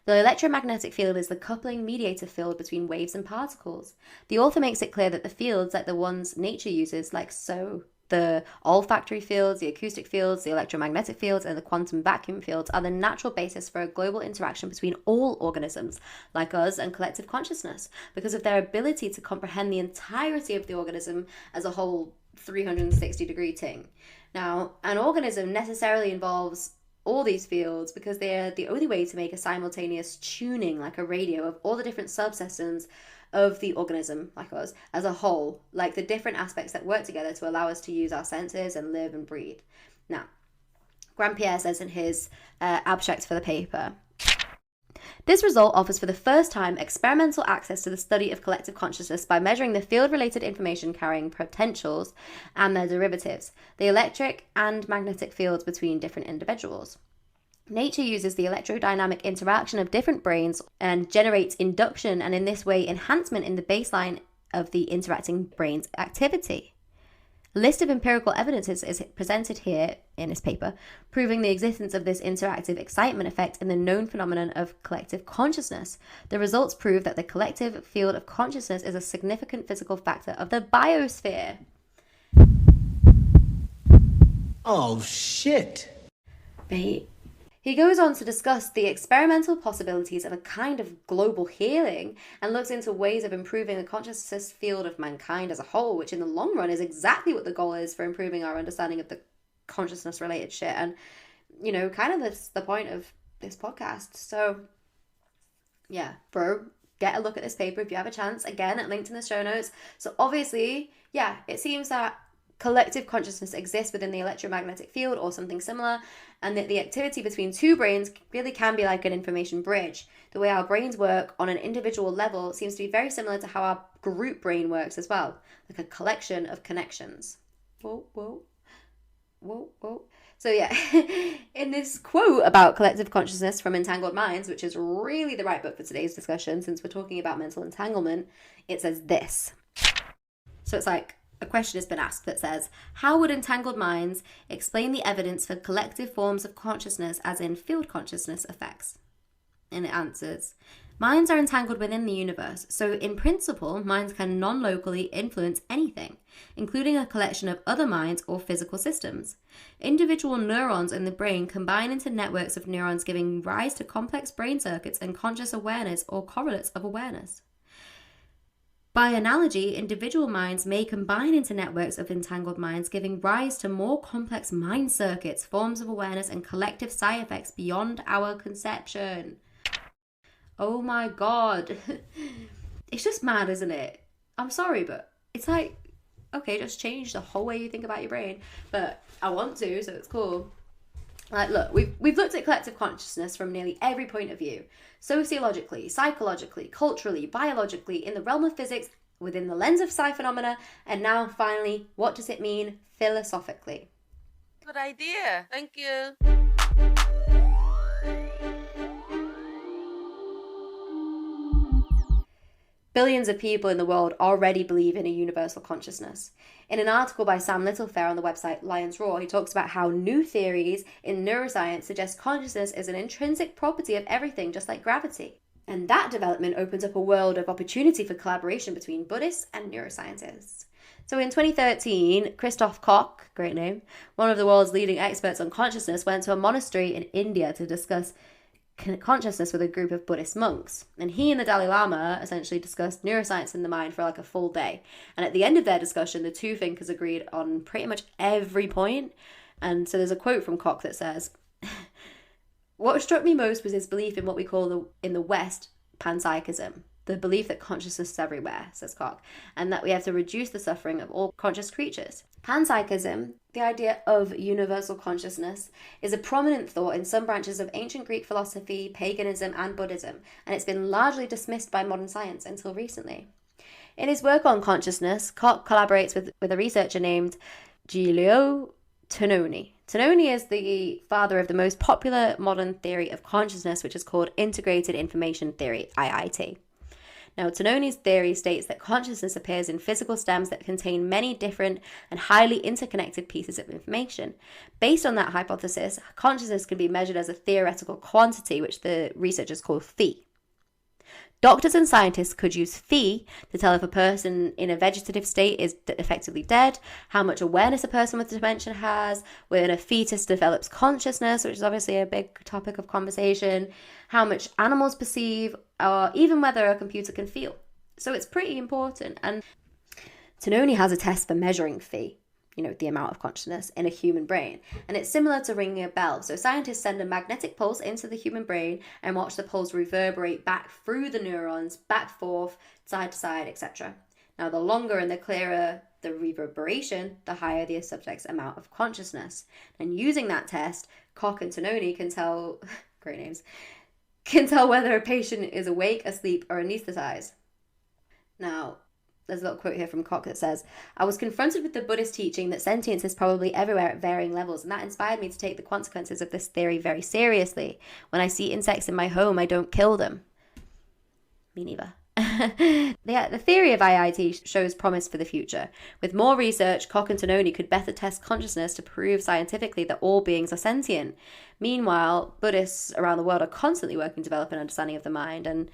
The electromagnetic field is the coupling mediator field between waves and particles. The author makes it clear that the fields, like the ones nature uses, like so, the olfactory fields, the acoustic fields, the electromagnetic fields, and the quantum vacuum fields are the natural basis for a global interaction between all organisms, like us, and collective consciousness, because of their ability to comprehend the entirety of the organism as a whole 360-degree thing. Now, an organism necessarily involves all these fields because they are the only way to make a simultaneous tuning, like a radio, of all the different subsystems of the organism, like us, as a whole, like the different aspects that work together to allow us to use our senses and live and breathe. Now, Grandpierre says in his abstract for the paper, this result offers for the first time experimental access to the study of collective consciousness by measuring the field-related information carrying potentials and their derivatives, the electric and magnetic fields between different individuals. Nature uses the electrodynamic interaction of different brains and generates induction, and in this way enhancement in the baseline of the interacting brain's activity. A list of empirical evidences is presented here in this paper, proving the existence of this interactive excitement effect in the known phenomenon of collective consciousness. The results prove that the collective field of consciousness is a significant physical factor of the biosphere. Oh, shit. Mate. He goes on to discuss the experimental possibilities of a kind of global healing and looks into ways of improving the consciousness field of mankind as a whole, which in the long run is exactly what the goal is for improving our understanding of the consciousness related shit. And, you know, kind of that's the point of this podcast. So, yeah, bro, get a look at this paper if you have a chance. Again, linked in the show notes. So obviously, yeah, it seems that collective consciousness exists within the electromagnetic field or something similar, and that the activity between two brains really can be like an information bridge. The way our brains work on an individual level seems to be very similar to how our group brain works as well, like a collection of connections. Whoa, whoa, whoa, whoa. So yeah, in this quote about collective consciousness from Entangled Minds, which is really the right book for today's discussion since we're talking about mental entanglement, it says this. So it's like, a question has been asked that says, how would Entangled Minds explain the evidence for collective forms of consciousness as in field consciousness effects? And it answers, minds are entangled within the universe, so in principle, minds can non-locally influence anything, including a collection of other minds or physical systems. Individual neurons in the brain combine into networks of neurons, giving rise to complex brain circuits and conscious awareness or correlates of awareness. By analogy, individual minds may combine into networks of entangled minds, giving rise to more complex mind circuits, forms of awareness, and collective side effects beyond our conception. Oh my god. It's just mad, isn't it? I'm sorry, but it's like, okay, just change the whole way you think about your brain. But I want to, so it's cool. Like, look, we've looked at collective consciousness from nearly every point of view. Sociologically, psychologically, culturally, biologically, in the realm of physics, within the lens of psi phenomena, and now, finally, what does it mean philosophically? Good idea. Thank you. Billions of people in the world already believe in a universal consciousness. In an article by Sam Littlefair on the website Lion's Roar, he talks about how new theories in neuroscience suggest consciousness is an intrinsic property of everything, just like gravity. And that development opens up a world of opportunity for collaboration between Buddhists and neuroscientists. So in 2013, Christoph Koch, great name, one of the world's leading experts on consciousness, went to a monastery in India to discuss consciousness with a group of Buddhist monks, and he and the Dalai Lama essentially discussed neuroscience in the mind for like a full day. And at the end of their discussion, the two thinkers agreed on pretty much every point. And so there's a quote from Koch that says, what struck me most was his belief in what we call in the West panpsychism, the belief that consciousness is everywhere, says Koch, and that we have to reduce the suffering of all conscious creatures. Panpsychism, the idea of universal consciousness, is a prominent thought in some branches of ancient Greek philosophy, paganism, and Buddhism, and it's been largely dismissed by modern science until recently. In his work on consciousness, Koch collaborates with a researcher named Giulio Tononi. Tononi is the father of the most popular modern theory of consciousness, which is called Integrated Information Theory, IIT. Now, Tononi's theory states that consciousness appears in physical stems that contain many different and highly interconnected pieces of information. Based on that hypothesis, consciousness can be measured as a theoretical quantity, which the researchers call phi. Doctors and scientists could use phi to tell if a person in a vegetative state is effectively dead, how much awareness a person with dementia has, when a fetus develops consciousness, which is obviously a big topic of conversation, how much animals perceive, or even whether a computer can feel. So it's pretty important. And Tononi has a test for measuring phi, the amount of consciousness in a human brain. And it's similar to ringing a bell. So scientists send a magnetic pulse into the human brain and watch the pulse reverberate back through the neurons, back, forth, side to side, etc. Now, the longer and the clearer the reverberation, the higher the subject's amount of consciousness. And using that test, Koch and Tononi can tell, great names, can tell whether a patient is awake, asleep, or anesthetized. Now, there's a little quote here from Koch that says, I was confronted with the Buddhist teaching that sentience is probably everywhere at varying levels, and that inspired me to take the consequences of this theory very seriously. When I see insects in my home, I don't kill them. Me neither. The theory of IIT shows promise for the future. With more research, Koch and Tononi could better test consciousness to prove scientifically that all beings are sentient. Meanwhile, Buddhists around the world are constantly working to develop an understanding of the mind. And,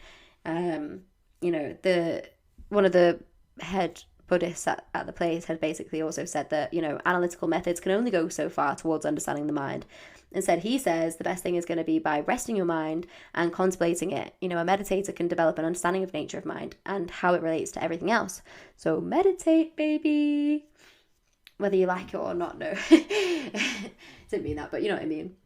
one of the head Buddhists at the place had basically also said that, analytical methods can only go so far towards understanding the mind. Instead, he says the best thing is going to be by resting your mind and contemplating it. A meditator can develop an understanding of nature of mind and how it relates to everything else. So meditate, baby. Whether you like it or not, no. Didn't mean that, but you know what I mean.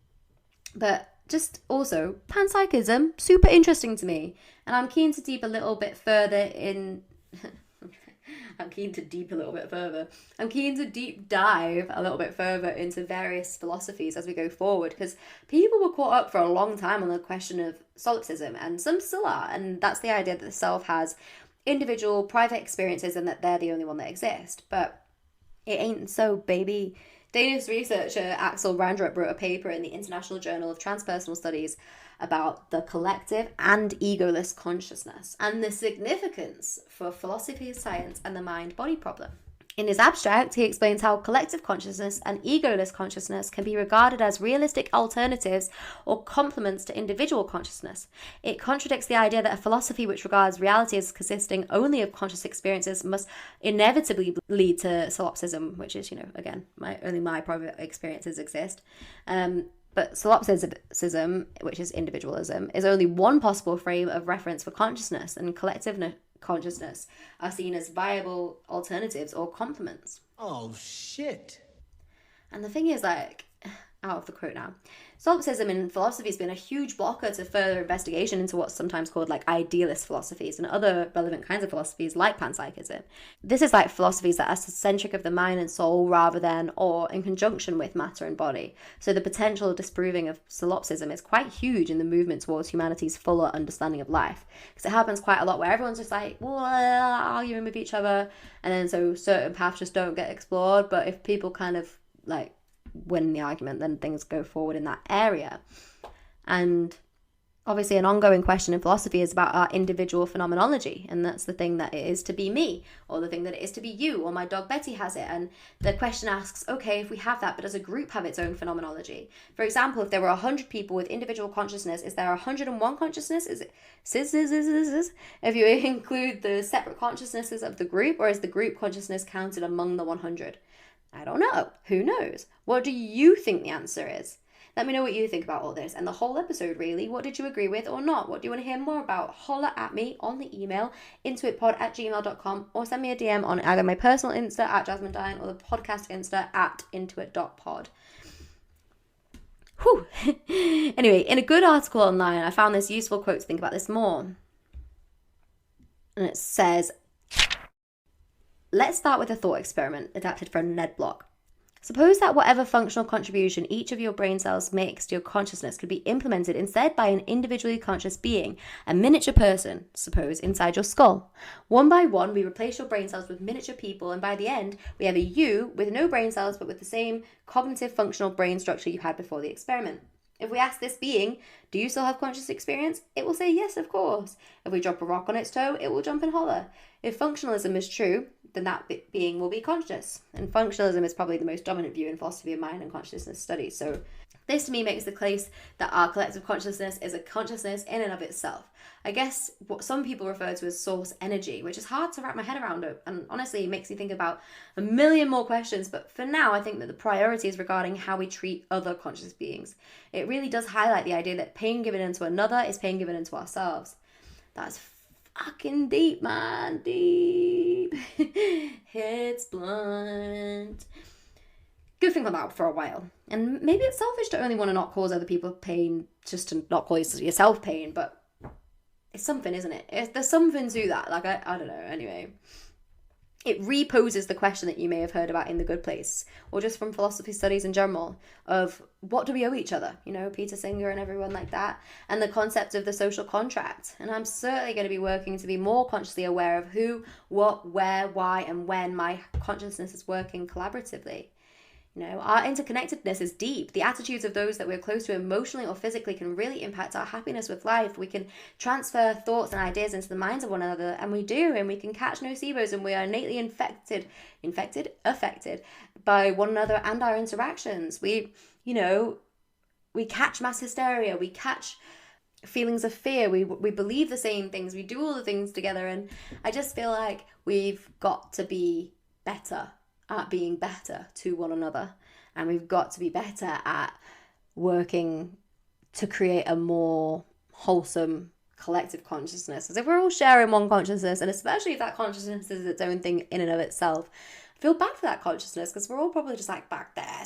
But just also, panpsychism, super interesting to me. And I'm keen to deep a little bit further in... I'm keen to deep dive a little bit further into various philosophies as we go forward, because people were caught up for a long time on the question of solipsism, and some still are, and that's the idea that the self has individual private experiences and that they're the only one that exist. But it ain't so, baby. Danish researcher Axel Randrup wrote a paper in the International Journal of Transpersonal Studies about the collective and egoless consciousness and the significance for philosophy of science and the mind-body problem. In his abstract, he explains how collective consciousness and egoless consciousness can be regarded as realistic alternatives or complements to individual consciousness. It contradicts the idea that a philosophy which regards reality as consisting only of conscious experiences must inevitably lead to solipsism, which is, again, only my private experiences exist. But solipsism, which is individualism, is only one possible frame of reference for consciousness, and collective consciousness are seen as viable alternatives or complements. Oh, shit. And the thing is, out of the quote now, solipsism in philosophy has been a huge blocker to further investigation into what's sometimes called idealist philosophies and other relevant kinds of philosophies like panpsychism. This is philosophies that are centric of the mind and soul rather than or in conjunction with matter and body. So the potential disproving of solipsism is quite huge in the movement towards humanity's fuller understanding of life, because it happens quite a lot where everyone's just arguing with each other, and then so certain paths just don't get explored. But if people kind of win the argument, then things go forward in that area. And obviously an ongoing question in philosophy is about our individual phenomenology, and that's the thing that it is to be me, or the thing that it is to be you, or my dog Betty has it. And the question asks, okay, if we have that, but does a group have its own phenomenology? For example, if there were 100 people with individual consciousness, is there 101 consciousness? Is it if you include the separate consciousnesses of the group, or is the group consciousness counted among the 100? I don't know. Who knows? What do you think the answer is? Let me know what you think about all this and the whole episode, really. What did you agree with or not? What do you want to hear more about? Holler at me on the email, intuitpod@gmail.com, or send me a DM on either my personal Insta @JasmineDine or the podcast Insta @intuit.pod. Whew. Anyway, in a good article online, I found this useful quote to think about this more. And it says, let's start with a thought experiment adapted from Ned Block. Suppose that whatever functional contribution each of your brain cells makes to your consciousness could be implemented instead by an individually conscious being, a miniature person, suppose, inside your skull. One by one, we replace your brain cells with miniature people, and by the end, we have a you with no brain cells but with the same cognitive functional brain structure you had before the experiment. If we ask this being, do you still have conscious experience? It will say yes, of course. If we drop a rock on its toe, it will jump and holler. If functionalism is true, then that being will be conscious. And functionalism is probably the most dominant view in philosophy of mind and consciousness studies. So this to me makes the case that our collective consciousness is a consciousness in and of itself. I guess what some people refer to as source energy, which is hard to wrap my head around, and honestly it makes me think about a million more questions. But for now, I think that the priority is regarding how we treat other conscious beings. It really does highlight the idea that pain given into another is pain given into ourselves. That's fucking deep, man. Deep. It's blunt. Good thing about for a while. And maybe it's selfish to only want to not cause other people pain, just to not cause yourself pain, but it's something, isn't it? There's something to that. I don't know. Anyway, it reposes the question that you may have heard about in The Good Place, or just from philosophy studies in general, of what do we owe each other? Peter Singer and everyone like that, and the concept of the social contract. And I'm certainly going to be working to be more consciously aware of who, what, where, why, and when my consciousness is working collaboratively. You know, our interconnectedness is deep. The attitudes of those that we're close to emotionally or physically can really impact our happiness with life. We can transfer thoughts and ideas into the minds of one another, and we do, and we can catch nocebos, and we are innately affected by one another and our interactions. We catch mass hysteria, we catch feelings of fear, we believe the same things, we do all the things together, and I just feel like we've got to be better at being better to one another, and we've got to be better at working to create a more wholesome collective consciousness. Because if we're all sharing one consciousness, and especially if that consciousness is its own thing in and of itself, I feel bad for that consciousness, because we're all probably just like back there.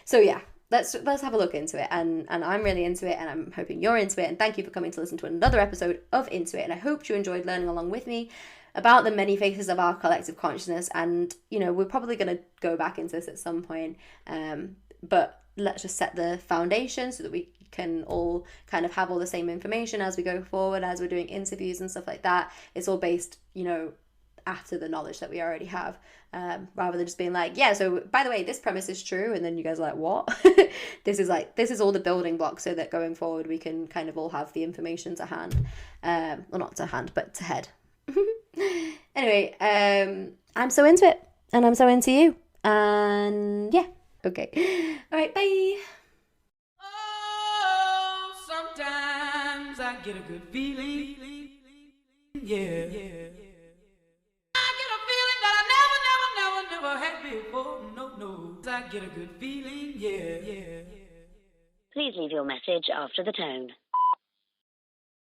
So yeah, let's have a look into it, and I'm really into it, and I'm hoping you're into it, and thank you for coming to listen to another episode of Into It, and I hope you enjoyed learning along with me about the many faces of our collective consciousness. And we're probably going to go back into this at some point, but let's just set the foundation so that we can all kind of have all the same information as we go forward, as we're doing interviews and stuff like that. It's all based after the knowledge that we already have, rather than just being like, yeah, so by the way, this premise is true, and then you guys are like, what? This is all the building blocks so that going forward we can kind of all have the information to hand, well, not to hand, but to head. Anyway, I'm so into it, and I'm so into you, and yeah, okay, all right, bye. Oh, sometimes I get a good feeling. Yeah. I get a feeling that I never had before. No. I get a good feeling. Yeah. Please leave your message after the tone.